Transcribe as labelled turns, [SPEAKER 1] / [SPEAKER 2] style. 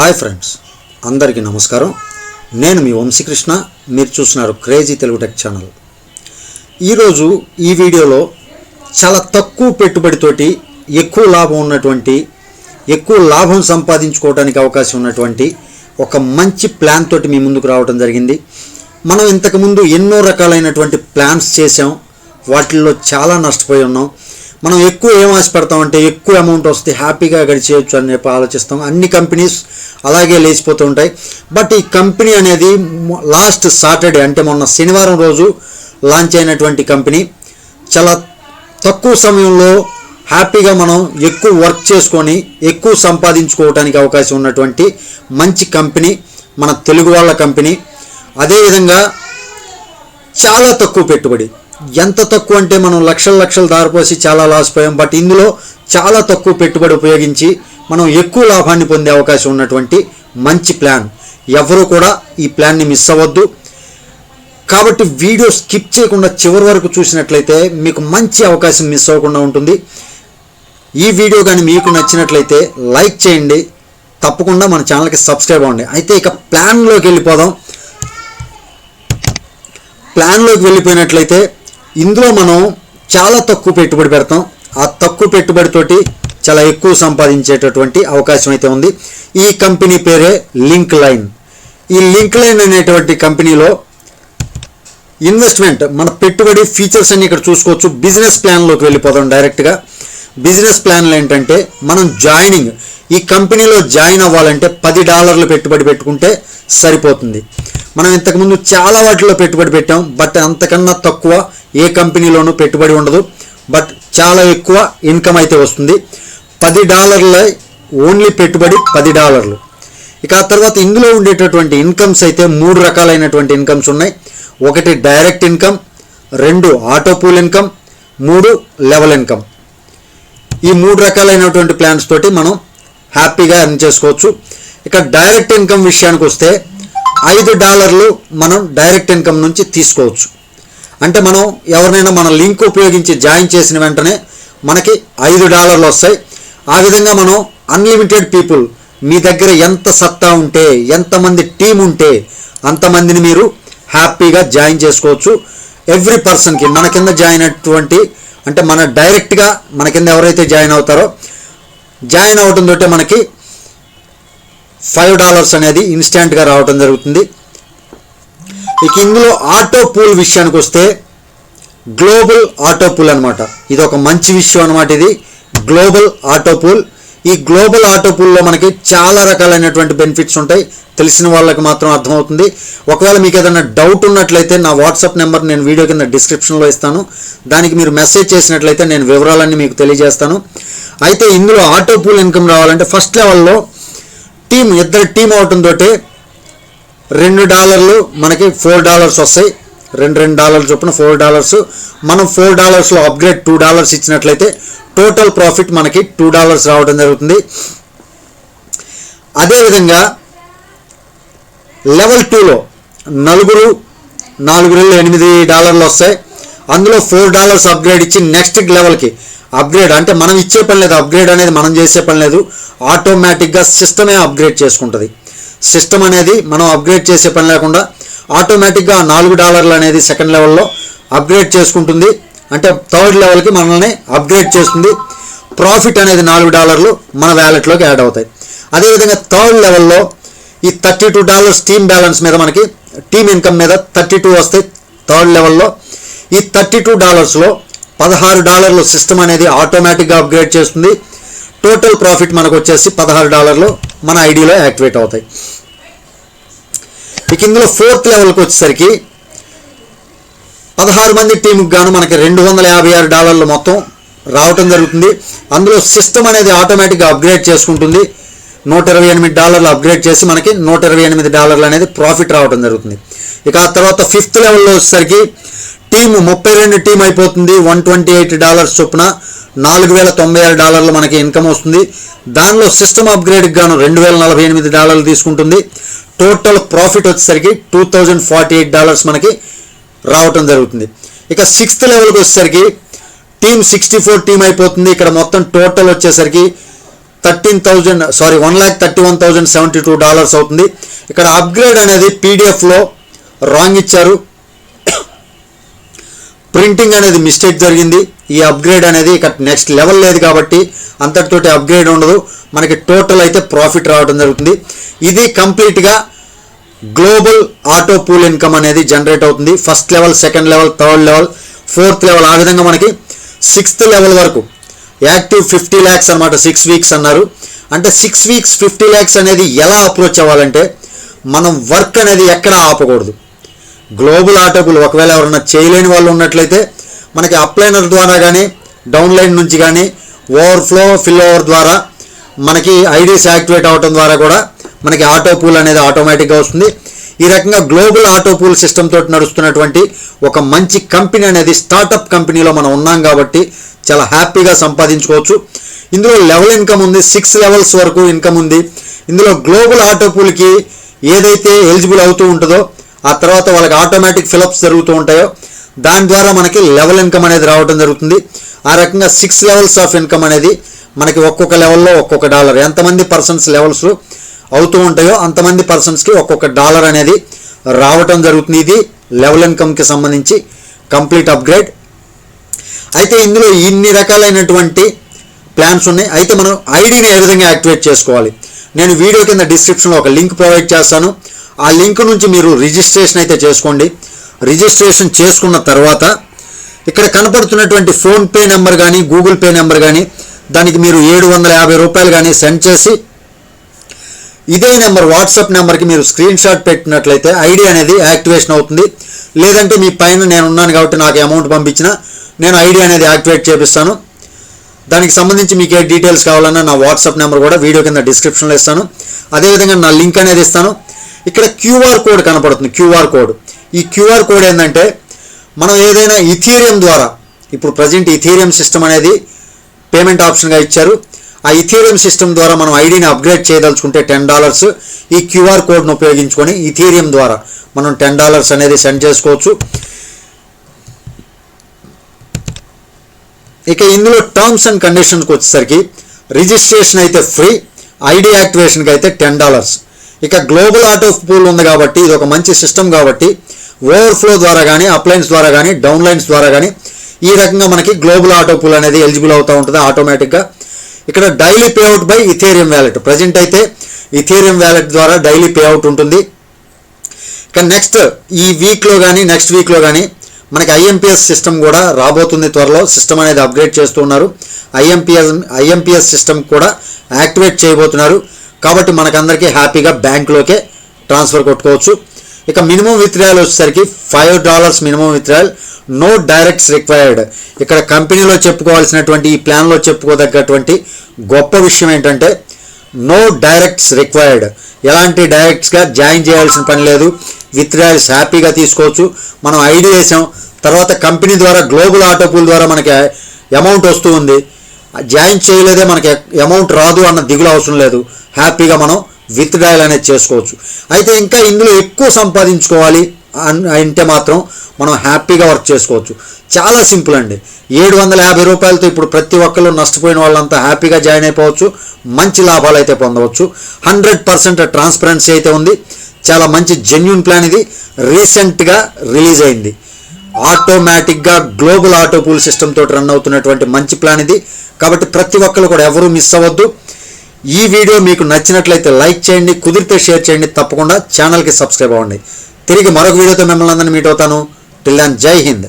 [SPEAKER 1] Hi friends, అందరికీ నమస్కారం. నేను మీ వంశీకృష్ణ. మీరు చూస్తున్నారు క్రేజీ తెలుగు టెక్ ఛానల్. ఈరోజు ఈ వీడియోలో చాలా తక్కువ పెట్టుబడితోటి ఎక్కువ లాభం సంపాదించుకోవడానికి అవకాశం ఉన్నటువంటి ఒక మంచి ప్లాన్ తోటి మీ ముందుకు రావడం జరిగింది. మనం ఇంతకుముందు ఎన్నో రకాలైనటువంటి ప్లాన్స్ చేసాం, వాటిల్లో చాలా నష్టపోయి ఉన్నాం. మనం ఎక్కువ ఏం ఆశపడతామంటే ఎక్కువ అమౌంట్ వస్తే హ్యాపీగా గడిచేయచ్చు అని చెప్పి ఆలోచిస్తాం. అన్ని కంపెనీస్ అలాగే లేచిపోతూ ఉంటాయి. బట్ ఈ కంపెనీ అనేది లాస్ట్ సాటర్డే అంటే మొన్న శనివారం రోజు లాంచ్ అయినటువంటి కంపెనీ. చాలా తక్కువ సమయంలో హ్యాపీగా మనం ఎక్కువ వర్క్ చేసుకొని ఎక్కువ సంపాదించుకోవడానికి అవకాశం ఉన్నటువంటి మంచి కంపెనీ, మన తెలుగు వాళ్ళ కంపెనీ. అదేవిధంగా చాలా తక్కువ పెట్టుబడి. ఎంత తక్కువ అంటే మనం లక్షలు దారిపోసి చాలా లాస్ పోయాం. బట్ ఇందులో చాలా తక్కువ పెట్టుబడి ఉపయోగించి మనం ఎక్కువ లాభాన్ని పొందే అవకాశం ఉన్నటువంటి మంచి ప్లాన్. ఎవరు కూడా ఈ ప్లాన్ని మిస్ అవ్వద్దు. కాబట్టి వీడియో స్కిప్ చేయకుండా చివరి వరకు చూసినట్లయితే మీకు మంచి అవకాశం మిస్ అవ్వకుండా ఉంటుంది. ఈ వీడియో కానీ మీకు నచ్చినట్లయితే లైక్ చేయండి, తప్పకుండా మన ఛానల్కి సబ్స్క్రైబ్ అవ్వండి. అయితే ఇక ప్లాన్లోకి వెళ్ళిపోయినట్లయితే ఇందులో మనం చాలా తక్కువ పెట్టుబడి పెడతాం. ఆ తక్కువ పెట్టుబడితోటి చాలా ఎక్కువ సంపాదించేటటువంటి అవకాశం అయితే ఉంది. ఈ కంపెనీ పేరే లింక్ లైన్. ఈ లింక్ లైన్ అనేటువంటి కంపెనీలో ఇన్వెస్ట్మెంట్, మన పెట్టుబడి ఫీచర్స్ అన్ని ఇక్కడ చూసుకోవచ్చు. బిజినెస్ ప్లాన్లోకి వెళ్ళిపోతాం డైరెక్ట్గా. బిజినెస్ ప్లాన్లు ఏంటంటే మనం ఈ కంపెనీలో జాయిన్ అవ్వాలంటే $10 పెట్టుబడి పెట్టుకుంటే సరిపోతుంది. మనం ఇంతకుముందు చాలా వాటిలో పెట్టుబడి పెట్టాం, బట్ అంతకన్నా తక్కువ ఏ కంపెనీలోనూ పెట్టుబడి ఉండదు. బట్ చాలా ఎక్కువ ఇన్కమ్ అయితే వస్తుంది. $10 ఓన్లీ పెట్టుబడి $10. ఇక ఆ తర్వాత ఇందులో ఉండేటటువంటి ఇన్కమ్స్ అయితే 3 రకాలైనటువంటి ఇన్కమ్స్ ఉన్నాయి. 1 direct income, 2 auto pool income, 3 level income. ఈ 3 రకాలైనటువంటి ప్లాన్స్ తోటి మనం హ్యాపీగా ఎర్న్ చేసుకోవచ్చు. ఇక డైరెక్ట్ ఇన్కమ్ విషయానికి వస్తే $5 మనం డైరెక్ట్ ఇన్కమ్ నుంచి తీసుకోవచ్చు. అంటే మనం ఎవరినైనా మన లింక్ ఉపయోగించి జాయిన్ చేసిన వెంటనే మనకి $5 వస్తాయి. ఆ విధంగా మనం అన్లిమిటెడ్ పీపుల్, మీ దగ్గర ఎంత సత్తా ఉంటే, ఎంతమంది టీం ఉంటే అంతమందిని మీరు హ్యాపీగా జాయిన్ చేసుకోవచ్చు. ఎవ్రీ పర్సన్కి మన కింద జాయిన్ అయినటువంటి, అంటే మన డైరెక్ట్గా మన కింద ఎవరైతే జాయిన్ అవుతారో జాయిన్ అవడంతో మనకి $5 అనేది ఇన్స్టెంట్గా రావడం జరుగుతుంది. ఇక ఇందులో ఆటో పూల్ విషయానికి వస్తే గ్లోబల్ ఆటో పూల్ అనమాట. ఇది ఒక మంచి విషయం అనమాట. ఇది గ్లోబల్ ఆటో పూల్. ఈ గ్లోబల్ ఆటో పూల్లో మనకి చాలా రకాలైనటువంటి బెనిఫిట్స్ ఉంటాయి. తెలిసిన వాళ్ళకి మాత్రం అర్థమవుతుంది. ఒకవేళ మీకు ఏదైనా డౌట్ ఉన్నట్లయితే నా వాట్సాప్ నెంబర్ నేను వీడియో కింద డిస్క్రిప్షన్లో ఇస్తాను. దానికి మీరు మెసేజ్ చేసినట్లయితే నేను వివరాలన్నీ మీకు తెలియజేస్తాను. అయితే ఇందులో ఆటో పూల్ ఇన్కమ్ రావాలంటే ఫస్ట్ లెవెల్లో ఇద్దరు టీం అవటంతో $2 మనకి $4 వస్తాయి. $2 చొప్పున $4. మనం $4లో అప్గ్రేడ్ $2 ఇచ్చినట్లయితే టోటల్ ప్రాఫిట్ మనకి $2 రావడం జరుగుతుంది. అదేవిధంగా లెవెల్ 2లో నలుగురు $8 వస్తాయి. అందులో $4 అప్గ్రేడ్ ఇచ్చి నెక్స్ట్ లెవెల్కి అప్గ్రేడ్, అంటే మనం ఇచ్చే పని లేదు, అప్గ్రేడ్ అనేది మనం చేసే పని లేదు, ఆటోమేటిక్గా సిస్టమే అప్గ్రేడ్ చేసుకుంటుంది. సిస్టమ్ అనేది మనం అప్గ్రేడ్ చేసే పని లేకుండా ఆటోమేటిక్గా $4 అనేది సెకండ్ లెవెల్లో అప్గ్రేడ్ చేసుకుంటుంది. అంటే థర్డ్ లెవెల్కి మనల్ని అప్గ్రేడ్ చేస్తుంది. ప్రాఫిట్ అనేది $4 మన వ్యాలెట్లోకి యాడ్ అవుతాయి. అదేవిధంగా థర్డ్ లెవెల్లో ఈ $32 టీమ్ బ్యాలెన్స్ మీద మనకి టీమ్ ఇన్కమ్ మీద 32 వస్తాయి థర్డ్ లెవెల్లో. ఈ $32లో $16 సిస్టమ్ అనేది ఆటోమేటిక్గా అప్గ్రేడ్ చేస్తుంది. టోటల్ ప్రాఫిట్ మనకు వచ్చేసి $16 మన ఐడిలో యాక్టివేట్ అవుతాయి. ఇక ఇందులో 4th లెవెల్కి వచ్చేసరికి 16 మంది టీంకి గాను మనకి $256 మొత్తం రావటం జరుగుతుంది. అందులో సిస్టమ్ అనేది ఆటోమేటిక్గా అప్గ్రేడ్ చేసుకుంటుంది. $128 అప్గ్రేడ్ చేసి మనకి $128 అనేది ప్రాఫిట్ రావడం జరుగుతుంది. ఇక ఆ తర్వాత 5th లెవెల్లో వచ్చేసరికి టీము 32 టీం అయిపోతుంది. $128 చొప్పున $4096 మనకి ఇన్కమ్ వస్తుంది. దానిలో సిస్టమ్ అప్గ్రేడ్కి గాను $2048 తీసుకుంటుంది. టోటల్ ప్రాఫిట్ వచ్చేసరికి $2048 మనకి రావటం జరుగుతుంది. ఇక 6th లెవెల్కి వచ్చేసరికి టీం 64 టీం అయిపోతుంది. ఇక్కడ మొత్తం టోటల్ వచ్చేసరికి $1,31,072 అవుతుంది. ఇక్కడ అప్గ్రేడ్ అనేది పీడిఎఫ్లో రాంగ్ ఇచ్చారు, ప్రింటింగ్ అనేది మిస్టేక్ జరిగింది. ఈ అప్గ్రేడ్ అనేది ఇక నెక్స్ట్ లెవెల్ లేదు కాబట్టి అంతటితోటి అప్గ్రేడ్ ఉండదు, మనకి టోటల్ అయితే ప్రాఫిట్ రావడం జరుగుతుంది. ఇది కంప్లీట్గా గ్లోబల్ ఆటో పూల్ ఇన్కమ్ అనేది జనరేట్ అవుతుంది. First level, second level, third level, fourth level, ఆ విధంగా మనకి 6th లెవెల్ వరకు యాక్టివ్ 50 lakhs అనమాట. 6 weeks అన్నారు అంటే 6 weeks 50 lakhs అనేది ఎలా అప్రోచ్ అవ్వాలంటే మనం వర్క్ అనేది ఎక్కడ ఆపకూడదు. గ్లోబల్ ఆటో పూల్ ఒకవేళ ఎవరైనా చేయలేని వాళ్ళు ఉన్నట్లయితే మనకి అప్లైనర్ ద్వారా కానీ డౌన్లైన్ నుంచి కానీ ఓవర్ఫ్లో ఫిల్ ఓవర్ ద్వారా మనకి ఐడీస్ యాక్టివేట్ అవడం ద్వారా కూడా మనకి ఆటో పూల్ అనేది ఆటోమేటిక్గా వస్తుంది. ఈ రకంగా గ్లోబల్ ఆటో పూల్ సిస్టమ్ తోటి నడుస్తున్నటువంటి ఒక మంచి కంపెనీ అనేది స్టార్టప్ కంపెనీలో మనం ఉన్నాం కాబట్టి చాలా హ్యాపీగా సంపాదించుకోవచ్చు. ఇందులో లెవెల్ ఇన్కమ్ ఉంది, 6 levels వరకు ఇన్కమ్ ఉంది. ఇందులో గ్లోబల్ ఆటో పూల్కి ఏదైతే ఎలిజిబుల్ అవుతూ ఉంటుందో ఆ తర్వాత వాళ్ళకి ఆటోమేటిక్ ఫిలప్స్ జరుగుతూ ఉంటాయో దాని ద్వారా మనకి లెవెల్ ఇన్కమ్ అనేది రావడం జరుగుతుంది. ఆ రకంగా 6 levels ఆఫ్ ఇన్కమ్ అనేది మనకి ఒక్కొక్క లెవెల్లో ఒక్కొక్క డాలర్, ఎంతమంది పర్సన్స్ లెవెల్స్ అవుతూ ఉంటాయో అంతమంది పర్సన్స్కి ఒక్కొక్క డాలర్ అనేది రావటం జరుగుతుంది. ఇది లెవెల్ ఇన్కమ్కి సంబంధించి కంప్లీట్ అప్గ్రేడ్. అయితే ఇందులో ఇన్ని రకాలైనటువంటి ప్లాన్స్ ఉన్నాయి. అయితే మనం ఐడిని ఏ విధంగా యాక్టివేట్ చేసుకోవాలి, నేను వీడియో కింద డిస్క్రిప్షన్లో ఒక లింక్ ప్రొవైడ్ చేస్తాను. ఆ లింక్ నుంచి మీరు రిజిస్ట్రేషన్ అయితే చేసుకోండి. రిజిస్ట్రేషన్ చేసుకున్న తర్వాత ఇక్కడ కనపడుతున్నటువంటి ఫోన్పే నెంబర్ కానీ గూగుల్ పే నెంబర్ కానీ దానికి మీరు $750 కానీ సెండ్ చేసి ఇదే నెంబర్ వాట్సాప్ నెంబర్కి మీరు స్క్రీన్ షాట్ పెట్టినట్లయితే ఐడి అనేది యాక్టివేషన్ అవుతుంది. లేదంటే మీ పైన నేను ఉన్నాను కాబట్టి నాకు అమౌంట్ పంపించిన నేను ఐడి అనేది యాక్టివేట్ చేపిస్తాను. దానికి సంబంధించి మీకు ఏ డీటెయిల్స్ కావాలన్నా నా వాట్సాప్ నెంబర్ కూడా వీడియో కింద డిస్క్రిప్షన్లో ఇస్తాను. అదేవిధంగా నా లింక్ అనేది ఇస్తాను. ఇక్కడ క్యూఆర్ కోడ్ కనపడుతుంది, క్యూఆర్ కోడ్. ఈ క్యూఆర్ కోడ్ ఏంటంటే మనం ఏదైనా ఇథీరియం ద్వారా, ఇప్పుడు ప్రజెంట్ ఇథీరియం సిస్టమ్ అనేది పేమెంట్ ఆప్షన్గా ఇచ్చారు. ఆ ఇథీరియం సిస్టమ్ ద్వారా మనం ఐడిని అప్గ్రేడ్ చేయదలుచుకుంటే $10 ఈ క్యూఆర్ కోడ్ను ఉపయోగించుకొని ఇథీరియం ద్వారా మనం $10 అనేది సెండ్ చేసుకోవచ్చు. ఇక ఇందులో టర్మ్స్ అండ్ కండిషన్స్కి వచ్చేసరికి రిజిస్ట్రేషన్ అయితే ఫ్రీ, ఐడి యాక్టివేషన్కి అయితే $10. ఇక గ్లోబల్ ఆటో పూల్ ఉంది కాబట్టి ఇది ఒక మంచి సిస్టమ్ కాబట్టి ఓవర్ఫ్లో ద్వారా కానీ అప్లైన్స్ ద్వారా కానీ డౌన్లైన్స్ ద్వారా కానీ ఈ రకంగా మనకి గ్లోబల్ ఆటో పూల్ అనేది ఎలిజిబుల్ అవుతూ ఉంటుంది ఆటోమేటిక్గా. ఇక్కడ daily payout by Ethereum wallet, present అయితే ఇథేరియం వ్యాలెట్ ద్వారా డైలీ పేఅవుట్ ఉంటుంది. ఇక నెక్స్ట్ ఈ వీక్లో కానీ నెక్స్ట్ వీక్లో కానీ మనకి ఐఎంపిఎస్ సిస్టమ్ కూడా రాబోతుంది. త్వరలో సిస్టమ్ అనేది అప్గ్రేడ్ చేస్తున్నారు. ఐఎంపిఎస్ సిస్టమ్ కూడా యాక్టివేట్ చేయబోతున్నారు కాబట్టి మనకందరికీ హ్యాపీగా బ్యాంకులోకే ట్రాన్స్ఫర్ కొట్టుకోవచ్చు. ఇక మినిమం విత్డ్రాయల్ వచ్చేసరికి $5 minimum withdrawal, no directs required. ఇక్కడ కంపెనీలో చెప్పుకోవాల్సినటువంటి ఈ ప్లాన్లో చెప్పుకోదగ్గటువంటి గొప్ప విషయం ఏంటంటే నో డైరెక్ట్స్ రిక్వైర్డ్. ఎలాంటి డైరెక్ట్స్గా జాయిన్ చేయాల్సిన పని లేదు, విత్డ్రాయల్స్ హ్యాపీగా తీసుకోవచ్చు. మనం ఐడి వేసాం, తర్వాత కంపెనీ ద్వారా గ్లోబల్ ఆటో పూల్ ద్వారా మనకి అమౌంట్ వస్తూ ఉంది, జాయిన్ చేయలేదే మనకి అమౌంట్ రాదు అన్న దిగులు అవసరం లేదు, హ్యాపీగా మనం విత్డ్రాయల్ అనేది చేసుకోవచ్చు. అయితే ఇంకా ఇందులో ఎక్కువ సంపాదించుకోవాలి అంటే మాత్రం మనం హ్యాపీగా వర్క్ చేసుకోవచ్చు. చాలా సింపుల్ అండి. $750 ఇప్పుడు ప్రతి ఒక్కళ్ళు నష్టపోయిన వాళ్ళంతా హ్యాపీగా జాయిన్ అయిపోవచ్చు, మంచి లాభాలు అయితే పొందవచ్చు. 100% ట్రాన్స్పరెన్సీ అయితే ఉంది. చాలా మంచి జెన్యూన్ ప్లాన్ ఇది, రీసెంట్గా రిలీజ్ అయింది. ఆటోమేటిక్గా గ్లోబల్ ఆటో పూల్ సిస్టమ్ తోటి రన్ అవుతున్నటువంటి మంచి ప్లాన్ ఇది కాబట్టి ప్రతి ఒక్కరు కూడా ఎవరూ మిస్ అవ్వద్దు. ఈ వీడియో మీకు నచ్చినట్లయితే లైక్ చేయండి, కుదిరితే షేర్ చేయండి, తప్పకుండా ఛానల్కి సబ్స్క్రైబ్ అవ్వండి. తిరిగి మరొక వీడియోతో మిమ్మల్ని అందరినీ మీట్ అవుతాను. టిల్ దెన్ జై హింద్.